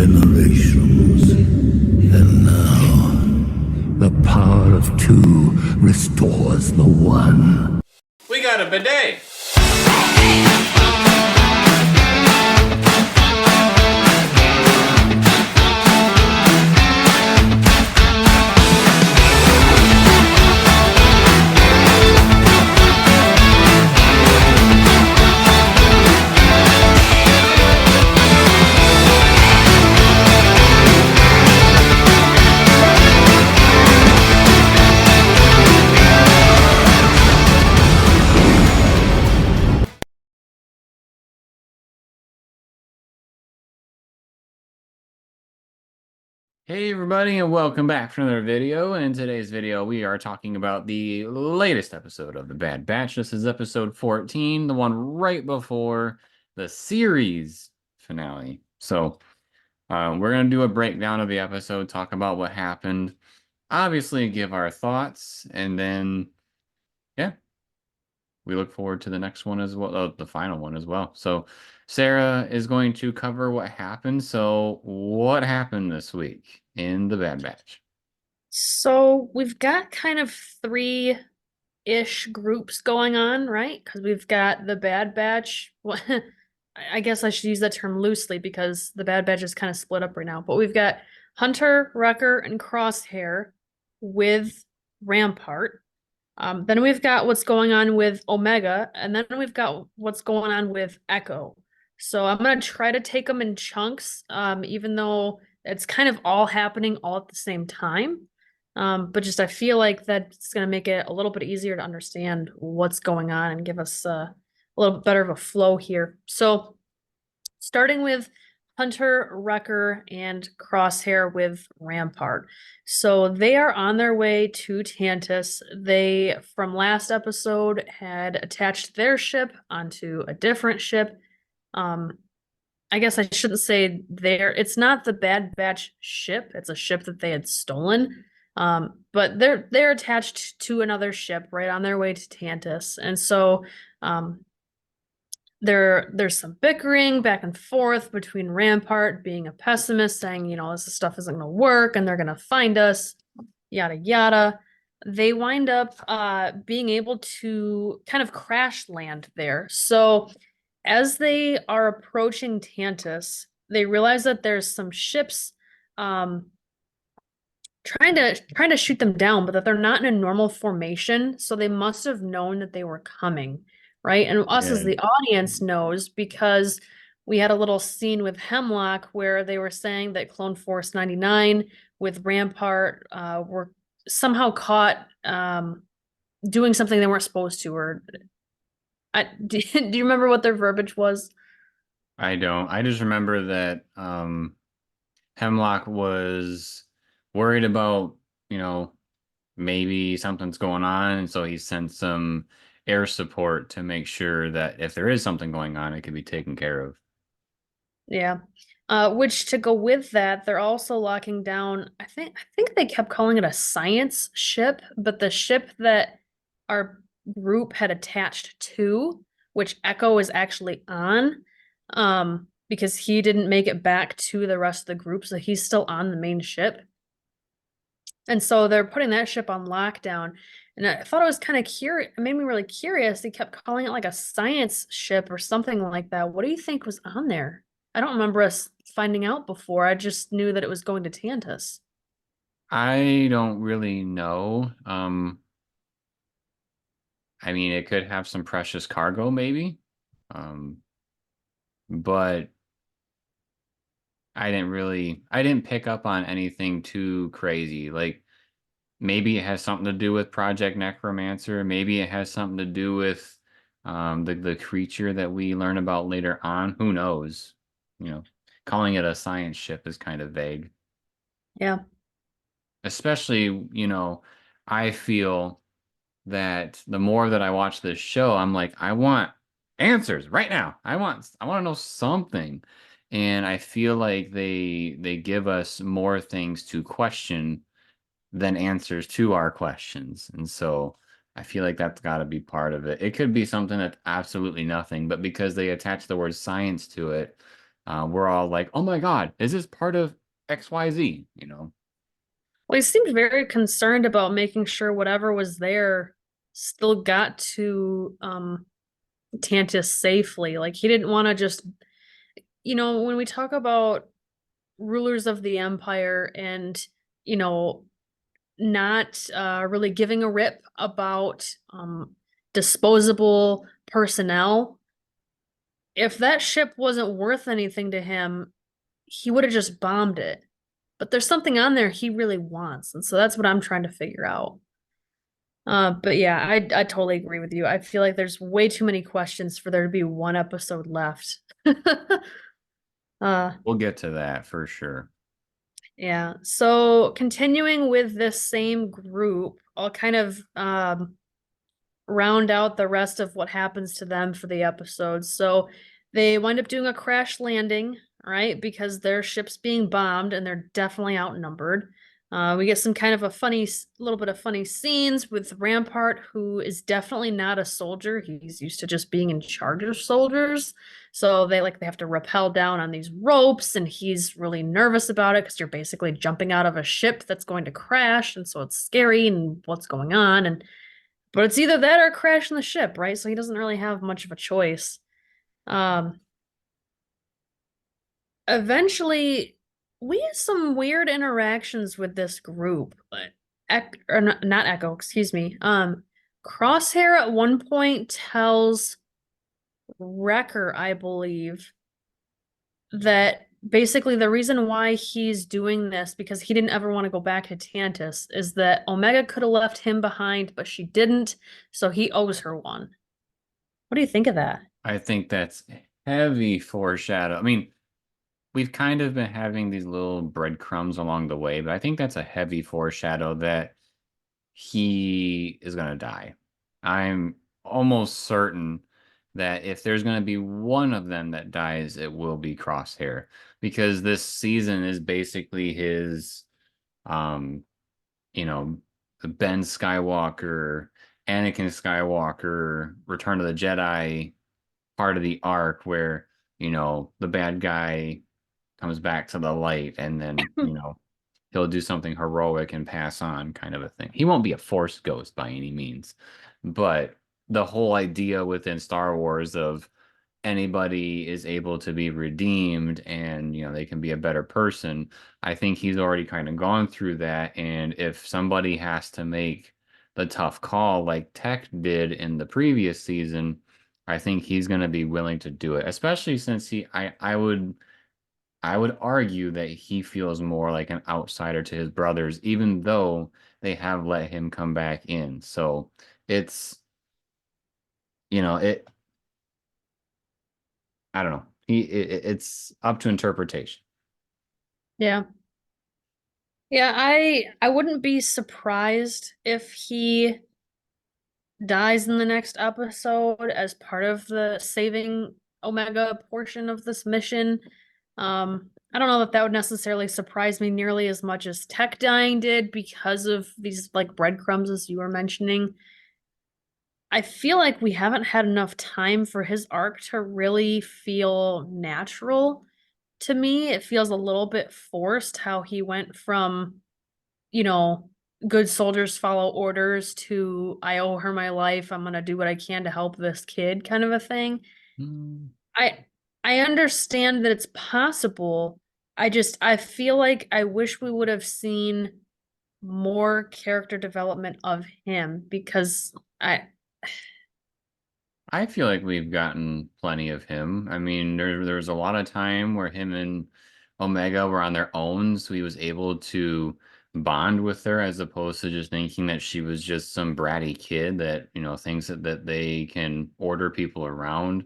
generations. And now, the power of two restores the one. We got a bidet! Hey everybody, and welcome back for another video. In today's video, we are talking about the latest episode of The Bad Batch. This is episode 14, the one right before the series finale. So, we're going to do a breakdown of the episode, talk about what happened, obviously give our thoughts, and then, yeah, we look forward to the next one as well, the final one as well. So, Sarah is going to cover what happened. So, what happened this week in The Bad Batch? So we've got kind of three-ish groups going on, right? Because we've got the Bad Batch. Well, I guess I should use that term loosely because the Bad Batch is kind of split up right now. But we've got Hunter, Wrecker, and Crosshair with Rampart. Then we've got what's going on with Omega, and then we've got what's going on with Echo. So I'm going to try to take them in chunks, even though it's kind of all happening all at the same time. But just I feel like that's going to make it a little bit easier to understand what's going on and give us a little bit better of a flow here. So starting with Hunter, Wrecker, and Crosshair with Rampart. So they are on their way to Tantus. They, from last episode, had attached their ship onto a different ship. I guess I shouldn't say it's not the Bad Batch ship. It's a ship that they had stolen. But they're attached to another ship right on their way to Tantus. And so there's some bickering back and forth between Rampart being a pessimist, saying, this stuff isn't going to work and they're going to find us, yada, yada. They wind up being able to kind of crash land there. So as they are approaching Tantus, they realize that there's some ships trying to shoot them down, but that they're not in a normal formation. So they must have known that they were coming, right? And us as the audience knows because we had a little scene with Hemlock where they were saying that Clone Force 99 with Rampart were somehow caught doing something they weren't supposed to, or do you remember what their verbiage was? I don't. I just remember that Hemlock was worried about, maybe something's going on, and so he sent some air support to make sure that if there is something going on, it can be taken care of. Yeah. Which to go with that, they're also locking down, I think they kept calling it a science ship, but the ship that our group had attached to, which Echo is actually on, because he didn't make it back to the rest of the group, so he's still on the main ship. And so they're putting that ship on lockdown. And I thought it was kind of curious. It made me really curious. They kept calling it like a science ship or something like that. What do you think was on there? I don't remember us finding out before. I just knew that it was going to Tantus. I don't really know. I mean, it could have some precious cargo, maybe. But I didn't pick up on anything too crazy. Like, maybe it has something to do with Project Necromancer. Maybe it has something to do with the creature that we learn about later on. Who knows? Calling it a science ship is kind of vague. Yeah. Especially, I feel that the more that I watch this show, I'm like, I want answers right now. I want to know something. And I feel like they give us more things to question than answers to our questions. And so I feel like that's got to be part of it. It could be something that's absolutely nothing, but because they attach the word science to it, we're all like, oh my God, is this part of XYZ? You know? Well, he seemed very concerned about making sure whatever was there still got to Tantus safely. Like he didn't want to just, when we talk about rulers of the empire and, you know, not really giving a rip about disposable personnel, if that ship wasn't worth anything to him, he would have just bombed it. But there's something on there he really wants, and so that's what I'm trying to figure out. But yeah, I totally agree with you. I feel like there's way too many questions for there to be one episode left. Uh, We'll get to that for sure. yeah. So continuing with this same group, I'll kind of round out the rest of what happens to them for the episode. So they wind up doing a crash landing, right? Because their ship's being bombed and they're definitely outnumbered. We get some kind of a little bit of funny scenes with Rampart, who is definitely not a soldier. He's used to just being in charge of soldiers. So they have to rappel down on these ropes, and he's really nervous about it because you're basically jumping out of a ship that's going to crash, and so it's scary and what's going on. But it's either that or crashing the ship, right? So he doesn't really have much of a choice. Um, Eventually, we have some weird interactions with this group. Or not Echo, excuse me. Crosshair at one point tells Wrecker, I believe, that basically the reason why he's doing this, because he didn't ever want to go back to Tantus, is that Omega could have left him behind, but she didn't, so he owes her one. What do you think of that? I think that's heavy foreshadow. I mean, we've kind of been having these little breadcrumbs along the way, but I think that's a heavy foreshadow that he is going to die. I'm almost certain that if there's going to be one of them that dies, it will be Crosshair, because this season is basically his, um, you know, Ben Skywalker, Anakin Skywalker, Return of the Jedi part of the arc where, the bad guy comes back to the light and then, he'll do something heroic and pass on kind of a thing. He won't be a force ghost by any means, but the whole idea within Star Wars of anybody is able to be redeemed and, they can be a better person. I think he's already kind of gone through that. And if somebody has to make the tough call like Tech did in the previous season, I think he's going to be willing to do it, especially since I would argue that he feels more like an outsider to his brothers, even though they have let him come back in. So it's, it, I don't know. It's up to interpretation. Yeah. Yeah, I wouldn't be surprised if he dies in the next episode as part of the saving Omega portion of this mission. I don't know that that would necessarily surprise me nearly as much as Tech dying did because of these breadcrumbs as you were mentioning. I feel like we haven't had enough time for his arc to really feel natural to me. It feels a little bit forced how he went from, you know, good soldiers follow orders to I owe her my life. I'm gonna do what I can to help this kid kind of a thing. Mm. I I understand that it's possible. I feel like I wish we would have seen more character development of him because I feel like we've gotten plenty of him. I mean, there was a lot of time where him and Omega were on their own, so he was able to bond with her as opposed to just thinking that she was just some bratty kid that, thinks that they can order people around.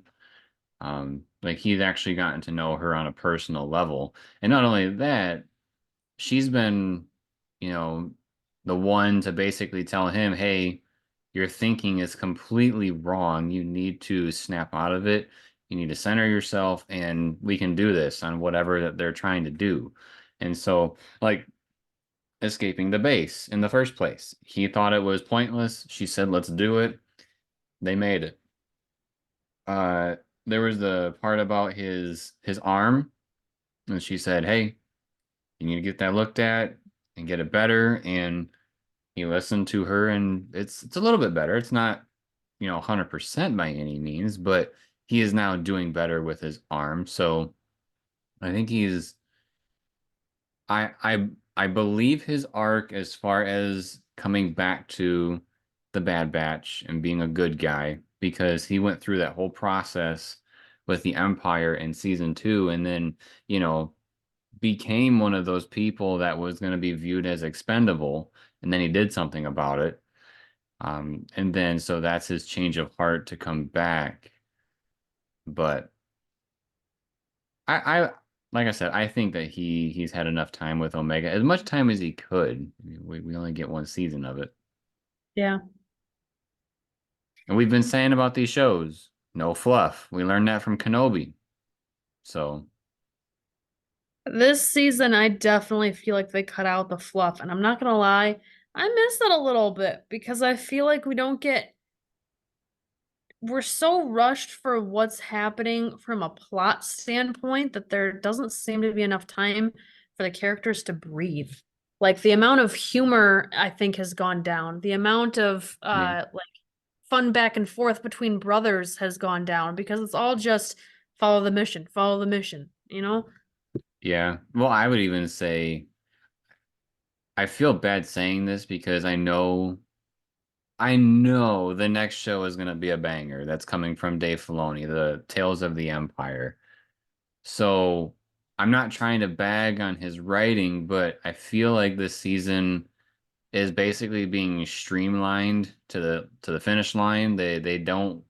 Like he's actually gotten to know her on a personal level. And not only that, she's been, you know, the one to basically tell him, hey, your thinking is completely wrong. You need to snap out of it. You need to center yourself, and we can do this on whatever that they're trying to do. And so, like, escaping the base in the first place, he thought it was pointless. She said, let's do it. They made it. there was the part about his arm, and she said, "Hey, you need to get that looked at and get it better." And he listened to her, and it's a little bit better. It's not, 100% by any means, but he is now doing better with his arm. So I think I believe his arc as far as coming back to the Bad Batch and being a good guy, because he went through that whole process with the Empire in season 2, and then, you know, became one of those people that was going to be viewed as expendable, and then he did something about it. And then so that's his change of heart to come back. But I like I said, I think that he's had enough time with Omega, as much time as he could. I mean, we only get one season of it. Yeah. And we've been saying about these shows, no fluff. We learned that from Kenobi. So This season, I definitely feel like they cut out the fluff, and I'm not gonna lie, I miss it a little bit because I feel like we're so rushed for what's happening from a plot standpoint that there doesn't seem to be enough time for the characters to breathe. Like the amount of humor I think has gone down. The amount of yeah. like fun back and forth between brothers has gone down because it's all just follow the mission, you know? Yeah. Well, I would even say I feel bad saying this because I know the next show is going to be a banger that's coming from Dave Filoni, the Tales of the Empire. So I'm not trying to bag on his writing, but I feel like this season is basically being streamlined to the finish line. They don't.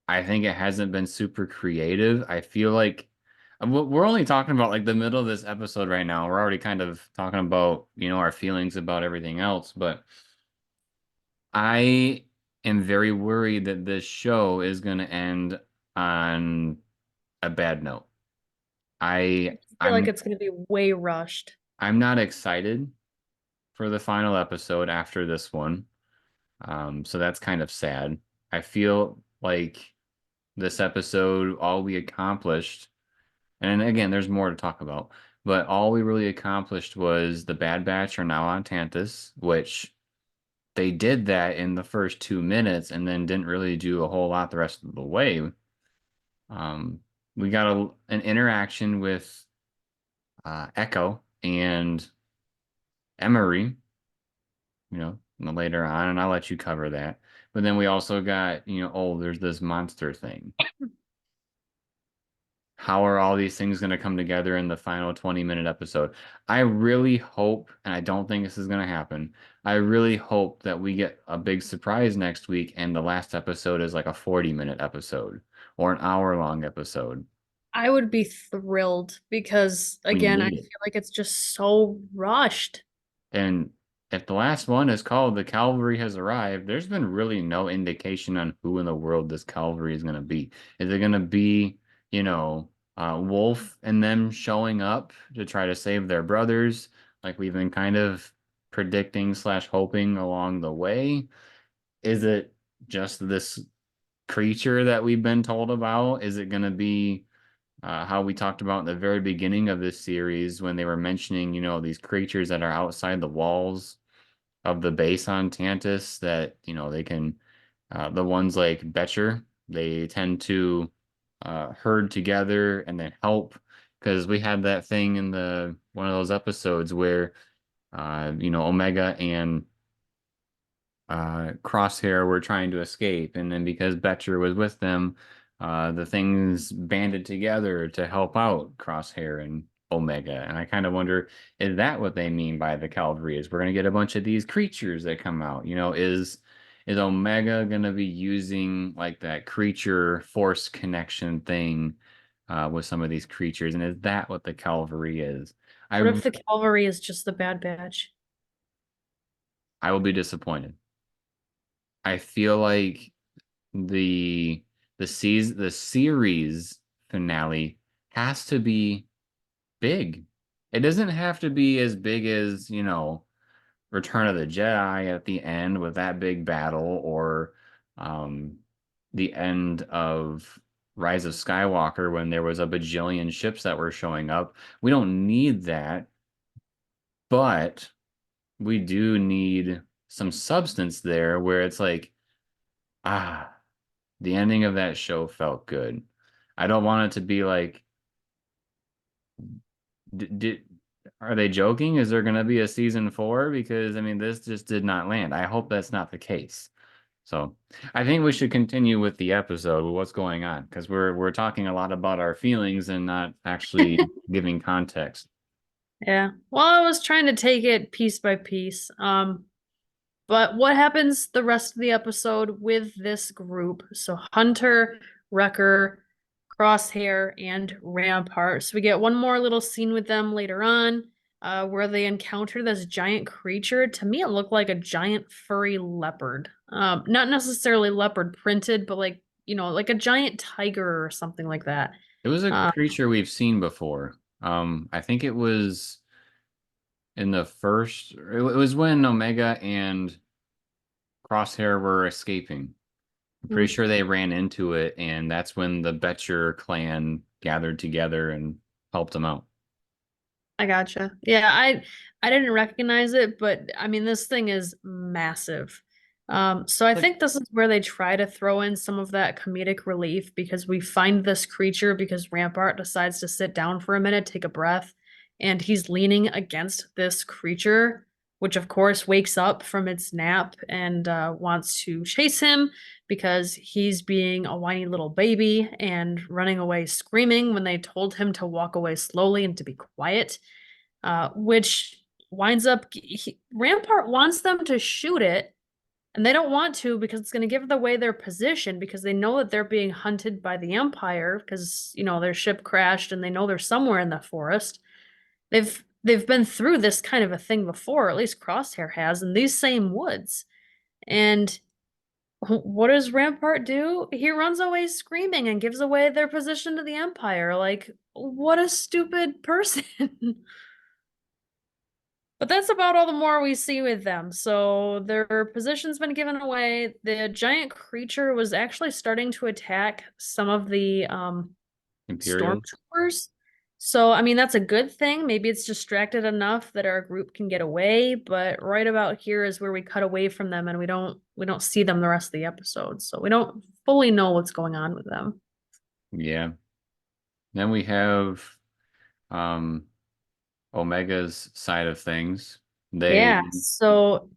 I think it hasn't been super creative. I feel like we're only talking about like the middle of this episode right now. We're already kind of talking about, our feelings about everything else, but I am very worried that this show is going to end on a bad note. I I feel like I'm it's going to be way rushed. I'm not excited for the final episode after this one. So that's kind of sad. I feel like this episode, all we accomplished, and again, there's more to talk about, but all we really accomplished was the Bad Batch are now on Tantus, which they did that in the first 2 minutes and then didn't really do a whole lot the rest of the way. Um, we got an interaction with Echo and Emery, later on, and I'll let you cover that. But then we also got, oh, there's this monster thing. How are all these things going to come together in the final 20-minute episode? I really hope, and I don't think this is going to happen, I really hope that we get a big surprise next week and the last episode is like a 40-minute episode or an hour-long episode. I would be thrilled because, We again, I need it. feel like it's just so rushed. And if the last one is called The Cavalry Has Arrived, there's been really no indication on who in the world this cavalry is going to be. Is it going to be, Wolf and them showing up to try to save their brothers, like we've been kind of predicting slash hoping along the way? Is it just this creature that we've been told about? Is it going to be how we talked about in the very beginning of this series when they were mentioning, these creatures that are outside the walls of the base on Tantus that, they can, the ones like Betcher, they tend to herd together and then help, because we had that thing in the one of those episodes where, Omega and Crosshair were trying to escape, and then because Betcher was with them, the things banded together to help out Crosshair and Omega. And I kind of wonder, is that what they mean by the Cavalry? Is we're gonna get a bunch of these creatures that come out? Is Omega gonna be using like that creature force connection thing with some of these creatures? And is that what the Cavalry is? What I if the cavalry is just the Bad Batch? I will be disappointed. I feel like the series finale has to be big. It doesn't have to be as big as, Return of the Jedi at the end with that big battle, or um the end of Rise of Skywalker when there was a bajillion ships that were showing up. We don't need that, but we do need some substance there where it's like, ah, the ending of that show felt good. I don't want it to be like, did are they joking? Is there going to be a season 4? Because I mean, this just did not land. I hope that's not the case. So I think we should continue with the episode with what's going on because we're talking a lot about our feelings and not actually giving context. Yeah. Well, I was trying to take it piece by piece. But what happens the rest of the episode with this group? So Hunter, Wrecker, Crosshair, and Rampart. So we get one more little scene with them later on, where they encounter this giant creature. To me, it looked like a giant furry leopard. Not necessarily leopard printed, but like, like a giant tiger or something like that. It was a Uh, creature we've seen before. I think it was in the first, it was when Omega and Crosshair were escaping. I'm pretty sure they ran into it, and that's when the Betcher clan gathered together and helped them out. I gotcha. Yeah, I didn't recognize it, but I mean this thing is massive. So I Like, think this is where they try to throw in some of that comedic relief because we find this creature because Rampart decides to sit down for a minute, take a breath, and he's leaning against this creature, which of course wakes up from its nap and wants to chase him because he's being a whiny little baby and running away screaming when they told him to walk away slowly and to be quiet, which winds up Rampart wants them to shoot it, and they don't want to because it's going to give away their position because they know that they're being hunted by the Empire because their ship crashed and they know they're somewhere in the forest. They've been through this kind of a thing before, or at least Crosshair has, in these same woods. And what does Rampart do? He runs away screaming and gives away their position to the Empire. Like, what a stupid person. But that's about all the more we see with them. So their position's been given away. The giant creature was actually starting to attack some of the Imperials? stormtroopers. So, I mean, that's a good thing. Maybe it's distracted enough that our group can get away, but right about here is where we cut away from them and we don't see them the rest of the episode. So we don't fully know what's going on with them. Yeah. Then we have um Omega's side of things. They Yeah. So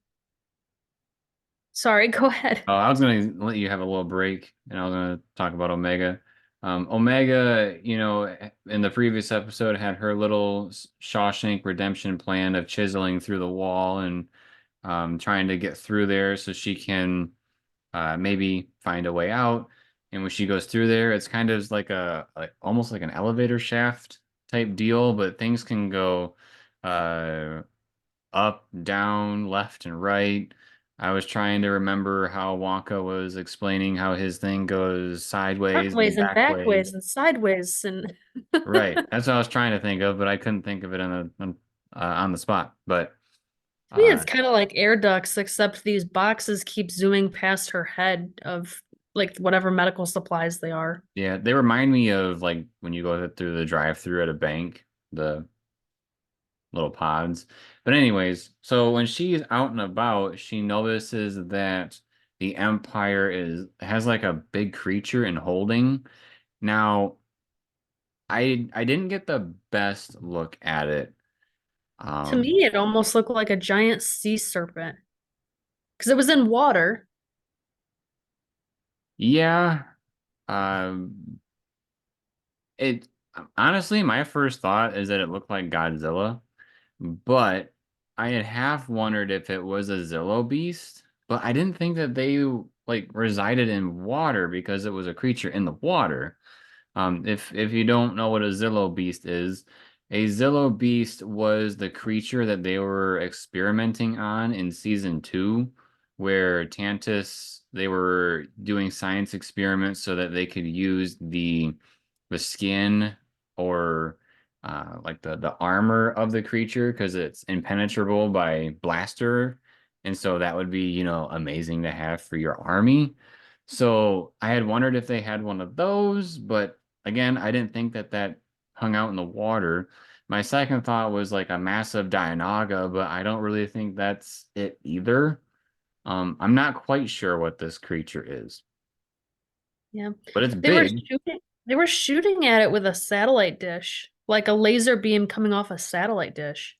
sorry, go ahead. Oh, I was gonna let you have a little break, and I was gonna talk about Omega. Omega, in the previous episode, had her little Shawshank Redemption plan of chiseling through the wall and trying to get through there so she can maybe find a way out. And when she goes through there, it's kind of like almost like an elevator shaft type deal, but things can go uh, up, down, left, and right. I was trying to remember how Wonka was explaining how his thing goes sideways and Frontways and backways. backways and sideways and Right. That's what I was trying to think of, but I couldn't think of it on the spot. But to me, uh, it's kind of like air ducts, except these boxes keep zooming past her head of like whatever medical supplies they are. yeah, they remind me of like when you go through the drive-through at a bank, the little pods. But anyways, so when she's out and about, she notices that the Empire has like a big creature in holding. Now, I didn't get the best look at it. To Um, me, it almost looked like a giant sea serpent because it was in water. yeah, um, it honestly, my first thought is that it looked like Godzilla, but I had half wondered if it was a Zillo beast, but I didn't think that they like resided in water because it was a creature in the water. If you don't know what a Zillo beast is, a Zillo beast was the creature that they were experimenting on in season 2, where Tantus they were doing science experiments so that they could use the skin or like the armor of the creature because it's impenetrable by blaster, and so that would be amazing to have for your army. So I had wondered if they had one of those, but again, I didn't think that that hung out in the water. My second thought was like a massive Dianoga, but I don't really think that's it either. I'm not quite sure what this creature is, Yeah. but it's They were big. shooting they were shooting at it with a satellite dish, like a laser beam coming off a satellite dish.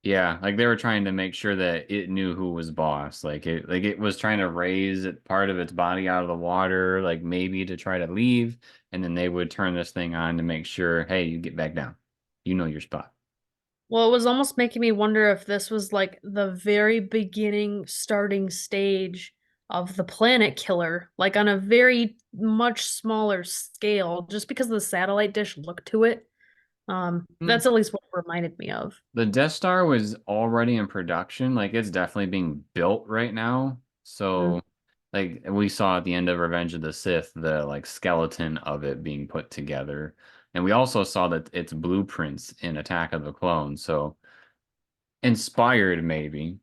Yeah, like they were trying to make sure that it knew who was boss. Like it was trying to raise part of its body out of the water, like maybe to try to leave, and then they would turn this thing on to make sure, hey, you get back down. You know your spot. Well, it was almost making me wonder if this was like the very beginning starting stage of the planet killer, like on a very much smaller scale, just because the satellite dish looked to it. Hmm. That's at least what it reminded me of. The Death Star was already in production, like it's definitely being built right now. Mm. So, like we saw at the end of Revenge of the Sith, the like skeleton of it being put together. And we also saw that its blueprints in Attack of the Clones. So, inspired maybe.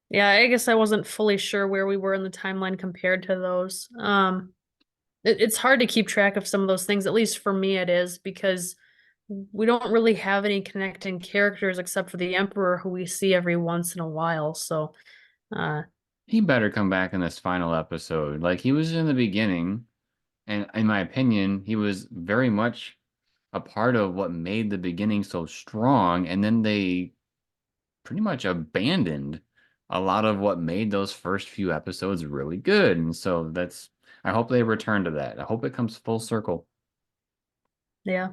Yeah, I guess I wasn't fully sure where we were in the timeline compared to those. It's hard to keep track of some of those things, at least for me it is, because we don't really have any connecting characters except for the Emperor who we see every once in a while. So, uh, He better come back in this final episode. Like he was in the beginning, and in my opinion, he was very much a part of what made the beginning so strong, and then they pretty much abandoned a lot of what made those first few episodes really good. And so that's I hope they return to that. I hope it comes full circle. yeah.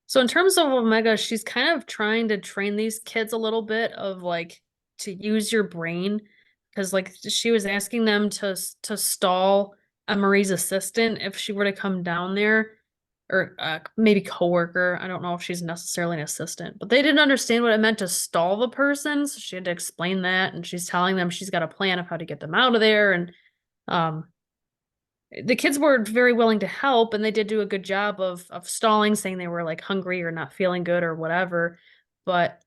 So in terms of Omega, she's kind of trying to train these kids a little bit of like to use your brain because like she was asking them to stall Emery's assistant if she were to come down there or maybe coworker. I don't know if she's necessarily an assistant, but they didn't understand what it meant to stall the person, so she had to explain that and she's telling them she's got a plan of how to get them out of there and um the kids were very willing to help and they did do a good job of stalling, saying they were like hungry or not feeling good or whatever, but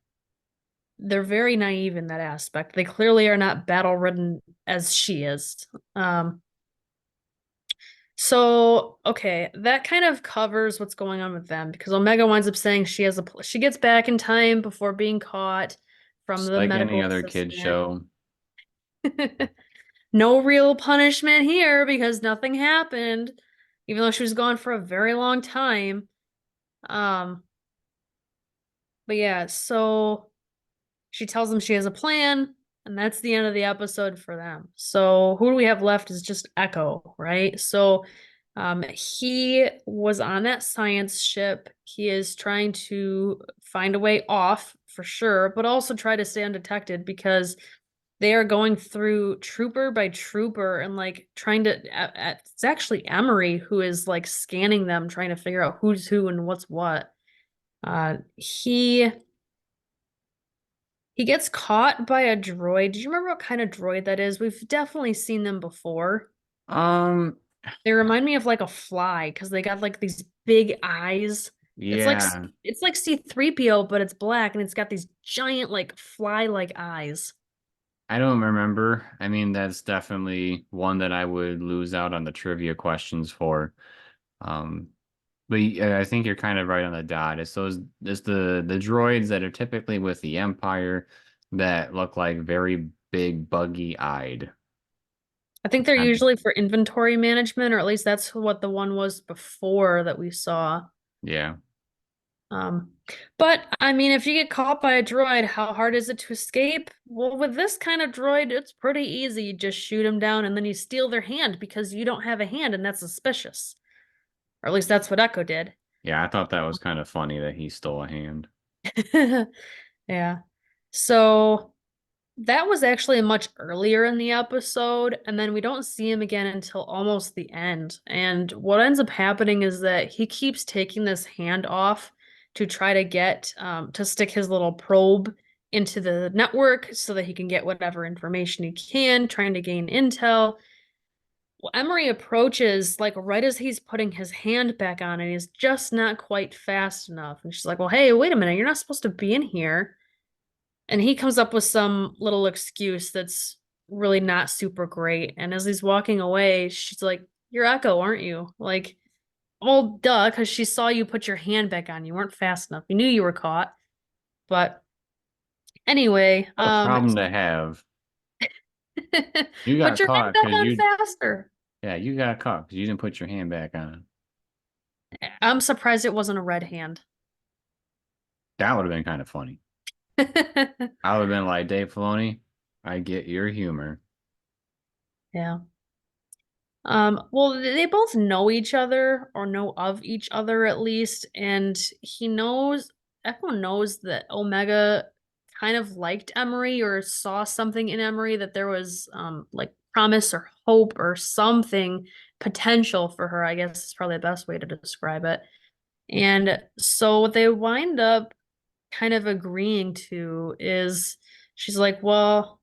they're very naive in that aspect. They clearly are not battle ridden as she is. So okay, that kind of covers what's going on with them because Omega winds up saying she gets back in time before being caught from Just the like any medical other kid assistant. show. No real punishment here because nothing happened, even though she was gone for a very long time. Um, but yeah, so she tells them she has a plan, and that's the end of the episode for them. So who do we have left is just Echo, right? So he was on that science ship. He is trying to find a way off for sure, but also try to stay undetected because they are going through trooper by trooper and like trying to it's actually Emery who is like scanning them trying to figure out who's who and what's what. He gets caught by a droid. Do you remember what kind of droid that is? We've definitely seen them before. Um, They remind me of like a fly because they got like these big eyes. It's like yeah, it's like C3PO, but it's black and it's got these giant like fly-like eyes. I don't remember. I mean, that's definitely one that I would lose out on the trivia questions for. Um, but I think you're kind of right on the dot. It's the droids that are typically with the Empire that look like very big, buggy-eyed. I think they're Um, usually for inventory management, or at least that's what the one was before that we saw. yeah. Um, but I mean, if you get caught by a droid, how hard is it to escape? Well, with this kind of droid, it's pretty easy. You just shoot them down and then you steal their hand because you don't have a hand, and that's suspicious. Or at least that's what Echo did. Yeah, I thought that was kind of funny that he stole a hand. Yeah. So that was actually much earlier in the episode, and then we don't see him again until almost the end. And what ends up happening is that he keeps taking this hand off to try to get to stick his little probe into the network so that he can get whatever information he can, trying to gain intel. Well, Emery approaches like right as he's putting his hand back on, and he's just not quite fast enough. And she's like, "Well, hey, wait a minute, you're not supposed to be in here." And he comes up with some little excuse that's really not super great. And as he's walking away, she's like, "You're Echo, aren't you?" Like, well, duh, because she saw you put your hand back on. You weren't fast enough. You knew you were caught. But anyway, What a problem to have. You put got your hand caught back because on you, faster. yeah, you got caught because you didn't put your hand back on. I'm surprised it wasn't a red hand. That would have been kind of funny. I would have been like, Dave Filoni, I get your humor. Yeah. Well, they both know each other or know of each other at least, and Echo knows that Omega kind of liked Emery or saw something in Emery that there was like promise or hope or something potential for her, I guess is probably the best way to describe it. And so what they wind up kind of agreeing to is she's like, well,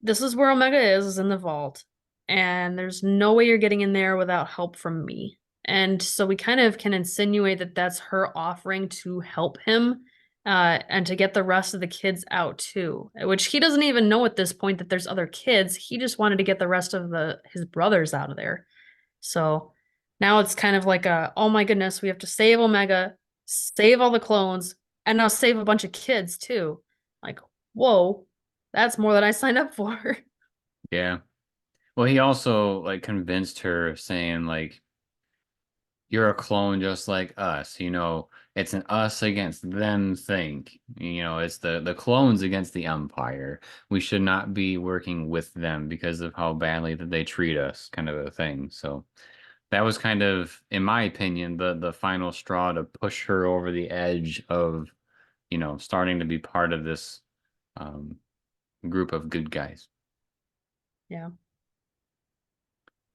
this is where Omega is in the vault, and there's no way you're getting in there without help from me. And so we kind of can insinuate that that's her offering to help him, and to get the rest of the kids out too, which he doesn't even know at this point that there's other kids. He just wanted to get the rest of his brothers out of there. So now it's kind of like oh my goodness, we have to save Omega, save all the clones, and now save a bunch of kids too. Like, whoa, that's more than I signed up for. Yeah. Well, he also like convinced her saying like, you're a clone just like us. It's an us against them thing. It's the clones against the Empire. We should not be working with them because of how badly that they treat us, kind of a thing. So that was kind of, in my opinion, the final straw to push her over the edge of, starting to be part of this um, group of good guys. Yeah.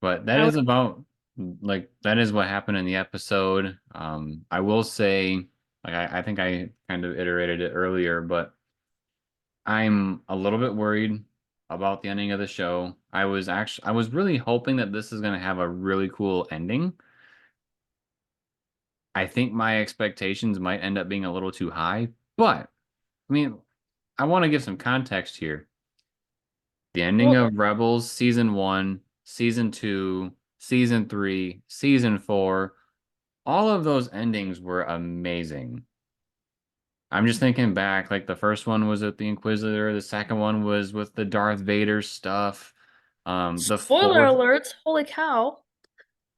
But that I is would about like that is what happened in the episode. I will say, like I think I kind of iterated it earlier, but I'm a little bit worried about the ending of the show. I was really hoping that this is gonna have a really cool ending. I think my expectations might end up being a little too high, but I mean, I want to give some context here. The ending well, of Rebels season 1, season 2, season 3, season 4, all of those endings were amazing. I'm just thinking back, like the first one was with the Inquisitor, the second one was with the Darth Vader stuff. The spoiler fourth, alerts, holy cow.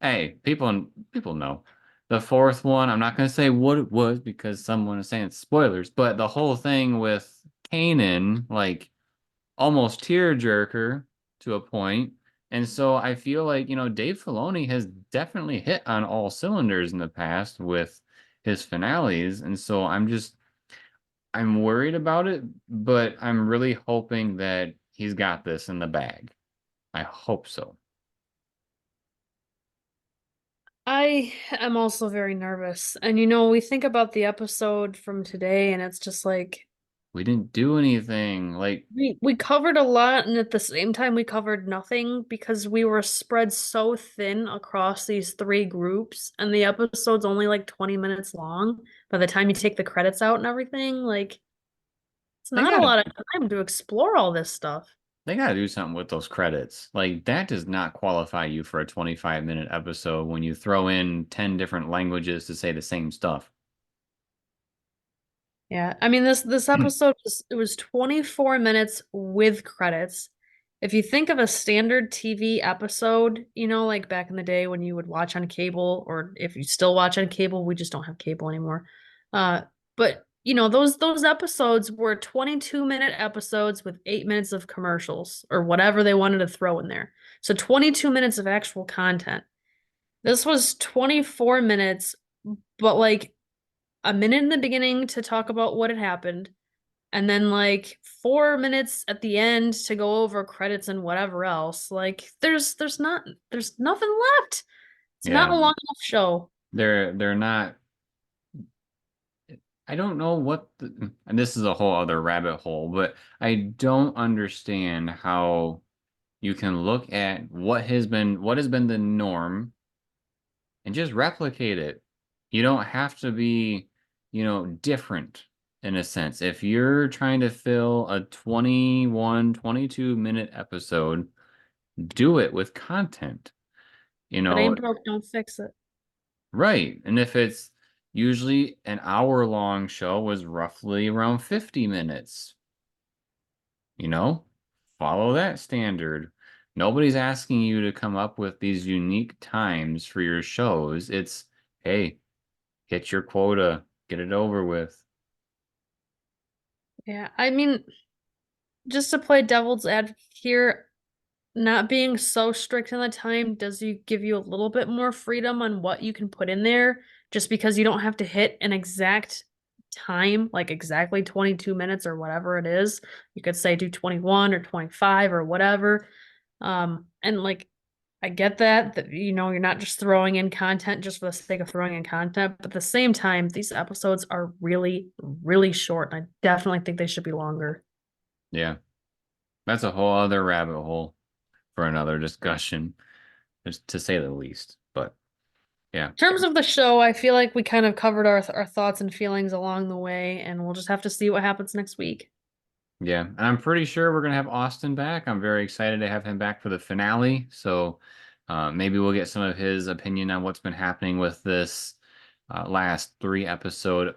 hey, people know. The fourth one, I'm not gonna say what it was because someone is saying spoilers, but the whole thing with Kanan, like almost tearjerker to a point. And so I feel like, Dave Filoni has definitely hit on all cylinders in the past with his finales. And so I'm worried about it, but I'm really hoping that he's got this in the bag. I hope so. I am also very nervous. And we think about the episode from today and it's just like We didn't do anything. Like, we covered a lot and at the same time we covered nothing because we were spread so thin across these three groups and the episode's only like 20 minutes long by the time you take the credits out and everything. Like, it's they not a gotta lot of time to explore all this stuff. they gotta do something with those credits. Like, that does not qualify you for a 25-minute episode when you throw in 10 different languages to say the same stuff. Yeah, I mean this episode was 24 minutes with credits. If you think of a standard TV episode, like back in the day when you would watch on cable, or if you still watch on cable, we just don't have cable anymore. But those episodes were 22-minute episodes with 8 minutes of commercials or whatever they wanted to throw in there. So 22 minutes of actual content. This was 24 minutes, but like a minute in the beginning to talk about what had happened, and then like 4 minutes at the end to go over credits and whatever else. Like there's nothing left. It's not Yeah, a long enough show. they're not. I don't know and this is a whole other rabbit hole, but I don't understand how you can look at what has been the norm and just replicate it. You don't have to be, different. in a sense. If you're trying to fill a 21, 22-minute episode, do it with content. You If it know, ain't broke, don't fix it. right. And if it's usually an hour-long show was roughly around 50 minutes, you know, follow that standard. Nobody's asking you to come up with these unique times for your shows. It's, hey, hit your quota, get it over with. Yeah, I mean, just to play devil's advocate here, not being so strict on the time does you give you a little bit more freedom on what you can put in there, just because you don't have to hit an exact time, like exactly 22 minutes or whatever it is. You could say do 21 or 25 or whatever. And like I get that you're not just throwing in content just for the sake of throwing in content, but at the same time, these episodes are really, really short, and I definitely think they should be longer. Yeah, that's a whole other rabbit hole for another discussion, just to say the least. But yeah, In terms of the show, I feel like we kind of covered our thoughts and feelings along the way, and we'll just have to see what happens next week. yeah. And I'm pretty sure we're gonna have Austin back. I'm very excited to have him back for the finale. So maybe we'll get some of his opinion on what's been happening with this last 3 episode.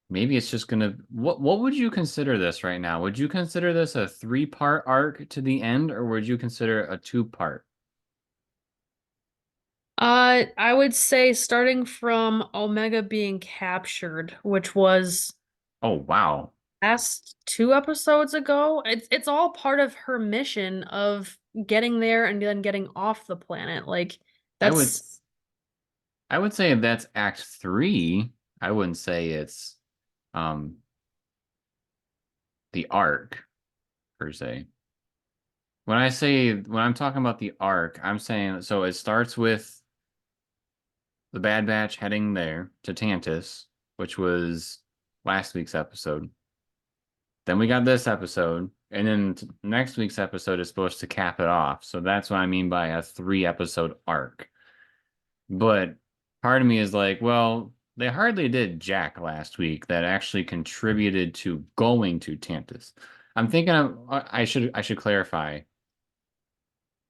Maybe it's just gonna. What would you consider this right now? Would you consider this a 3-part arc to the end, or would you consider it a 2-part? I would say starting from Omega being captured, which was Oh wow. last 2 episodes ago. It's all part of her mission of getting there and then getting off the planet. Like I would that's I would say that's Act 3. I wouldn't say it's um the arc per se. When I'm talking about the arc, I'm saying so it starts with the Bad Batch heading there to Tantus, which was last week's episode. Then we got this episode, and then next week's episode is supposed to cap it off. So that's what I mean by a 3-episode arc. But part of me is like, well, they hardly did Jack last week that actually contributed to going to Tantus. I'm thinking I should clarify.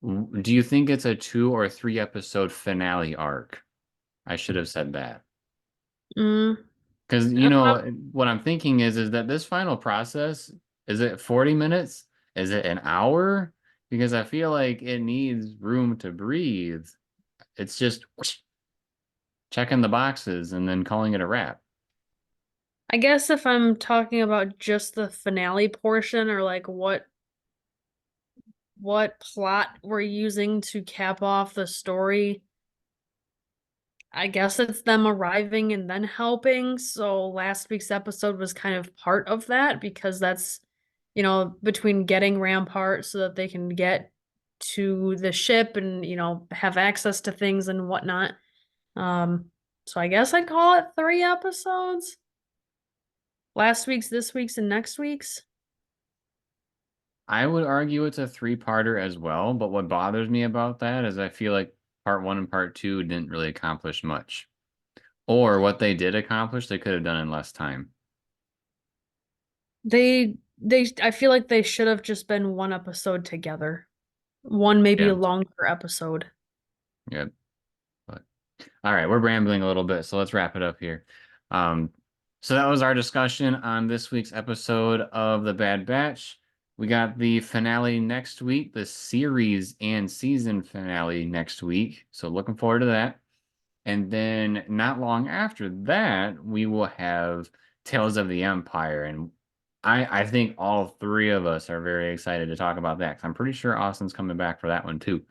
Do you think it's a 2 or 3 episode finale arc? I should have said that. mm, Because what I'm thinking is that this final process, is it 40 minutes? Is it an hour? Because I feel like it needs room to breathe. It's just checking the boxes and then calling it a wrap. I guess if I'm talking about just the finale portion or like what plot we're using to cap off the story, I guess it's them arriving and then helping. So last week's episode was kind of part of that because that's, between getting Rampart so that they can get to the ship and, have access to things and whatnot. So I guess I'd call it 3 episodes. Last week's, this week's, and next week's. I would argue it's a 3-parter as well, but what bothers me about that is I feel like part 1 and part 2 didn't really accomplish much. Or what they did accomplish, they could have done in less time. I feel like they should have just been one episode together. One maybe Yeah. longer episode. Yep. But all right, we're rambling a little bit, so let's wrap it up here. Um, so that was our discussion on this week's episode of The Bad Batch. We got the finale next week, the series and season finale next week. So looking forward to that. And then not long after that, we will have Tales of the Empire. And I think all 3 of us are very excited to talk about that because I'm pretty sure Austin's coming back for that one too.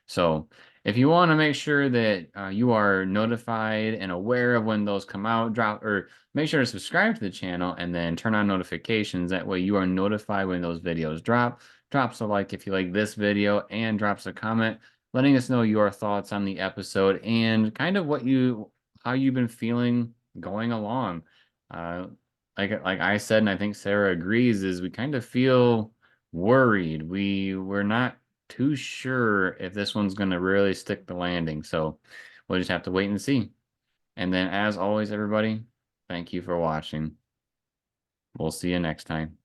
So if you want to make sure that you are notified and aware of when those come out, make sure to subscribe to the channel and then turn on notifications. That way you are notified when those videos drop. Drops a like if you like this video and drops a comment letting us know your thoughts on the episode and kind of how you've been feeling going along. Like I said, and I think Sarah agrees, is we kind of feel worried. We're not too sure if this one's going to really stick the landing. So we'll just have to wait and see. And then, as always, everybody, thank you for watching. We'll see you next time.